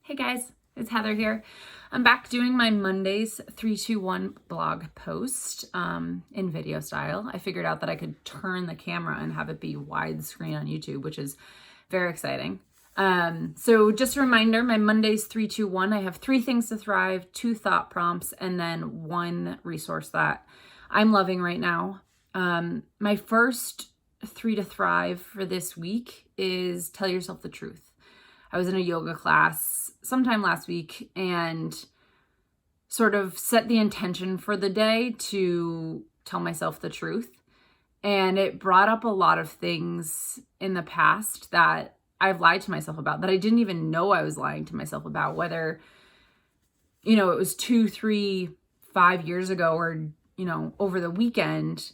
Hey guys, it's Heather here. I'm back doing my Mondays 3-2-1 blog post in video style. I figured out that I could turn the camera and have it be widescreen on YouTube, which is very exciting. So just a reminder, my Mondays 3-2-1, I have 3 things to thrive, 2 thought prompts, and then 1 resource that I'm loving right now. My first 3 to thrive for this week is tell yourself the truth. I was in a yoga class sometime last week and sort of set the intention for the day to tell myself the truth. And it brought up a lot of things in the past that I've lied to myself about, that I didn't even know I was lying to myself about, whether, it was 2, 3, 5 years ago or, over the weekend.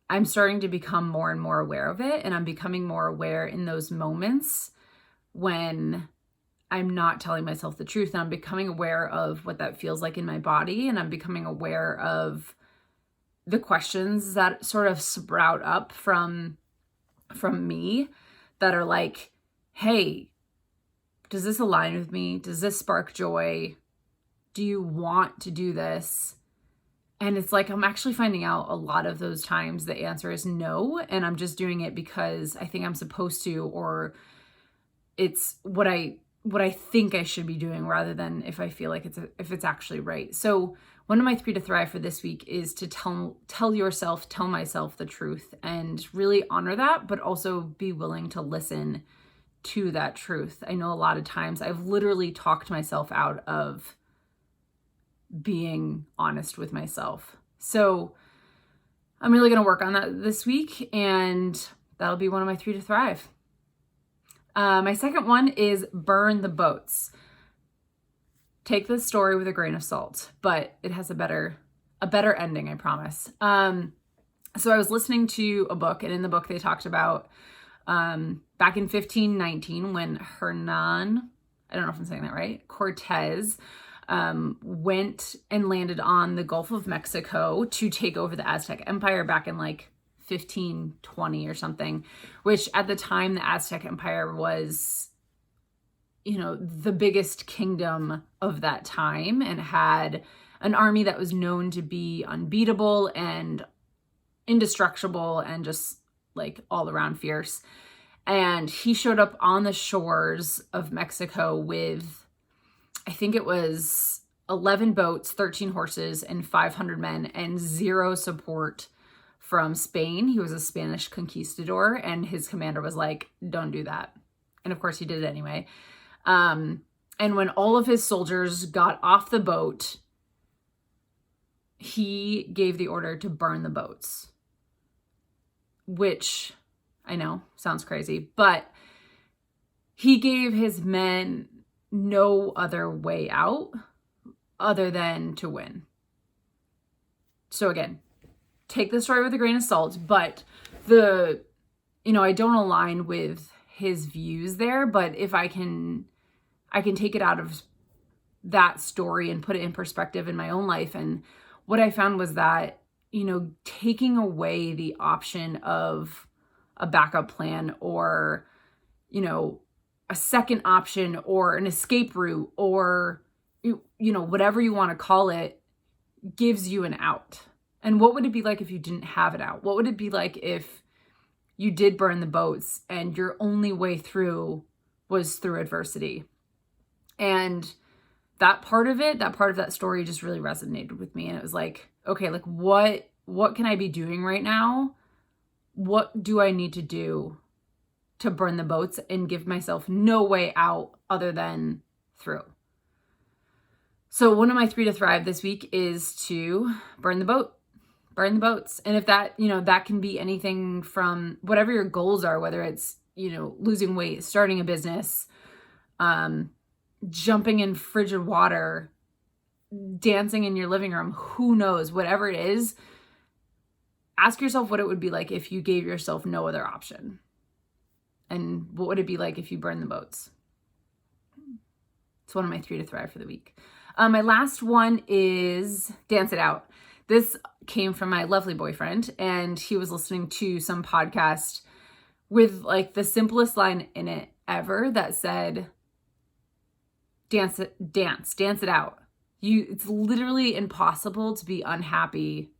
I'm starting to become more and more aware of it. And I'm becoming more aware in those moments when I'm not telling myself the truth. And I'm becoming aware of what that feels like in my body. And I'm becoming aware of the questions that sort of sprout up from me that are like, hey, does this align with me? Does this spark joy? Do you want to do this? And it's like, I'm actually finding out a lot of those times the answer is no. And I'm just doing it because I think I'm supposed to, or it's what I think I should be doing rather than if I feel like if it's actually right. So one of my 3 to thrive for this week is to tell myself the truth and really honor that, but also be willing to listen to that truth. I know a lot of times I've literally talked myself out of being honest with myself. So I'm really going to work on that this week, and that'll be one of my 3 to thrive. My second one is burn the boats. Take this story with a grain of salt, but it has a better ending, I promise. So I was listening to a book, and in the book they talked about back in 1519 when Hernan, I don't know if I'm saying that right, Cortez went and landed on the Gulf of Mexico to take over the Aztec Empire back in 1520 or something, which at the time the Aztec Empire was, the biggest kingdom of that time and had an army that was known to be unbeatable and indestructible and just all around fierce. And he showed up on the shores of Mexico with, I think it was 11 boats, 13 horses, and 500 men, and 0 support from Spain. He was a Spanish conquistador, and his commander was like, don't do that. And of course he did it anyway. And when all of his soldiers got off the boat, he gave the order to burn the boats, which I know sounds crazy, but he gave his men no other way out other than to win. So again, take the story with a grain of salt, but I don't align with his views there, but if I can take it out of that story and put it in perspective in my own life. And what I found was that, taking away the option of a backup plan or, a second option or an escape route or, whatever you want to call it, gives you an out. And what would it be like if you didn't have it out? What would it be like if you did burn the boats and your only way through was through adversity? And that part of that story just really resonated with me. And it was like, okay, what can I be doing right now? What do I need to do to burn the boats and give myself no way out other than through? So one of my 3 to thrive this week is to burn the boats. And if that, that can be anything from whatever your goals are, whether it's, losing weight, starting a business, jumping in frigid water, dancing in your living room, who knows, whatever it is, ask yourself what it would be like if you gave yourself no other option. And what would it be like if you burned the boats? It's one of my 3 to thrive for the week. My last one is dance it out. This came from my lovely boyfriend, and he was listening to some podcast with the simplest line in it ever that said, dance it out. It's literally impossible to be unhappy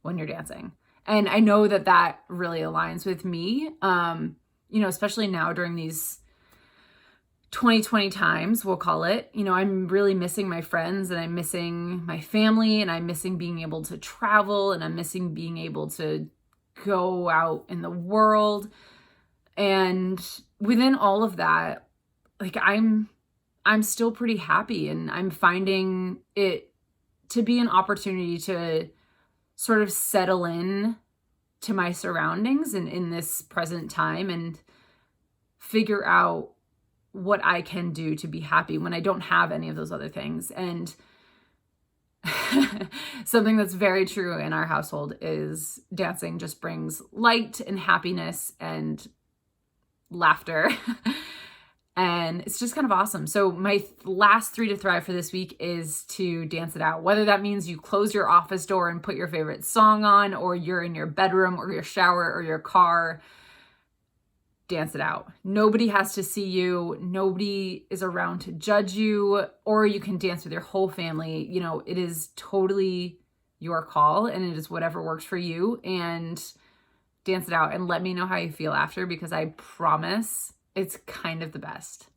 when you're dancing. And I know that really aligns with me, especially now during these 2020 times, we'll call it. I'm really missing my friends, and I'm missing my family, and I'm missing being able to travel, and I'm missing being able to go out in the world. And within all of that, like I'm still pretty happy, and I'm finding it to be an opportunity to sort of settle in to my surroundings and in this present time and figure out what I can do to be happy when I don't have any of those other things. And something that's very true in our household is dancing just brings light and happiness and laughter. And it's just kind of awesome. So my last 3 to thrive for this week is to dance it out. Whether that means you close your office door and put your favorite song on, or you're in your bedroom or your shower or your car, dance it out. Nobody has to see you. Nobody is around to judge you, or you can dance with your whole family. It is totally your call, and it is whatever works for you, and dance it out and let me know how you feel after, because I promise it's kind of the best.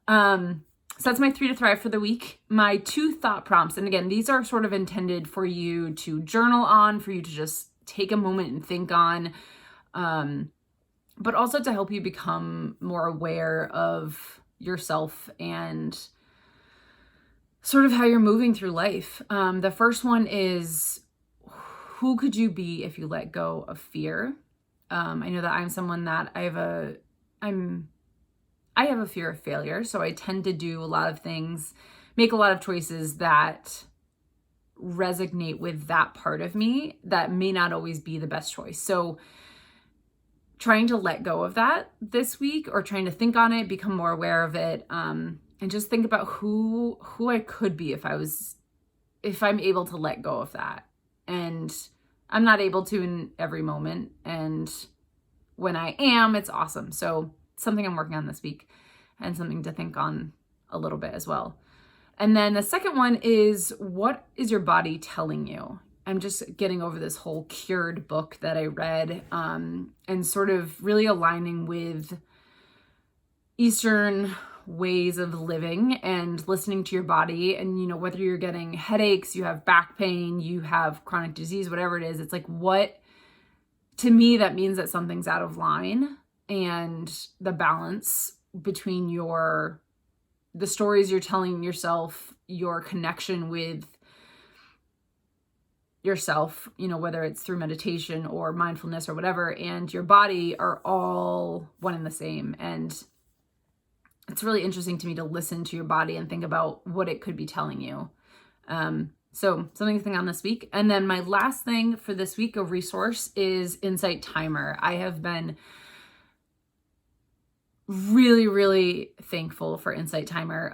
So that's my 3 to thrive for the week. My 2 thought prompts, and again, these are sort of intended for you to journal on, for you to just take a moment and think on, but also to help you become more aware of yourself and sort of how you're moving through life. The first one is, who could you be if you let go of fear? I know that I'm someone that I have a fear of failure. So I tend to do a lot of things, make a lot of choices that resonate with that part of me that may not always be the best choice. So trying to let go of that this week, or trying to think on it, become more aware of it, and just think about who I could be if I'm able to let go of that. And I'm not able to in every moment, and when I am, it's awesome. So something I'm working on this week, and something to think on a little bit as well. And then the second one is, what is your body telling you? I'm just getting over this whole Cured book that I read, and sort of really aligning with Eastern ways of living and listening to your body. And, whether you're getting headaches, you have back pain, you have chronic disease, whatever it is, it's like, to me, that means that something's out of line, and the balance between the stories you're telling yourself, your connection with yourself, whether it's through meditation or mindfulness or whatever, and your body are all one and the same. And it's really interesting to me to listen to your body and think about what it could be telling you. So something to think on this week. And then my last thing for this week, a resource, is Insight Timer. I have been really, really thankful for Insight Timer.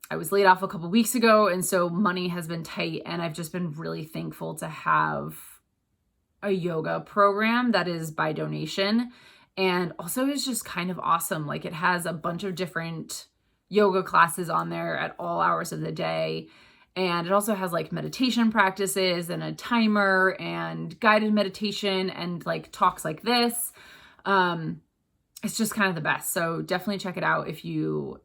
I was laid off a couple weeks ago, and so money has been tight, and I've just been really thankful to have a yoga program that is by donation, and also is just kind of awesome. Like, it has a bunch of different yoga classes on there at all hours of the day, and it also has like meditation practices and a timer and guided meditation and like talks like this. It's just kind of the best. So definitely check it out if you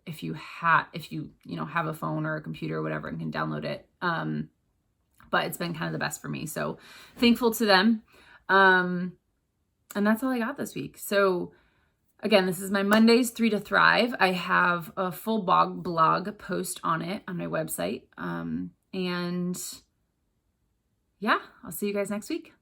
have a phone or a computer or whatever and can download it. But it's been kind of the best for me. So thankful to them. And that's all I got this week. So again, this is my Mondays 3 to Thrive. I have a full blog post on it on my website. And yeah, I'll see you guys next week.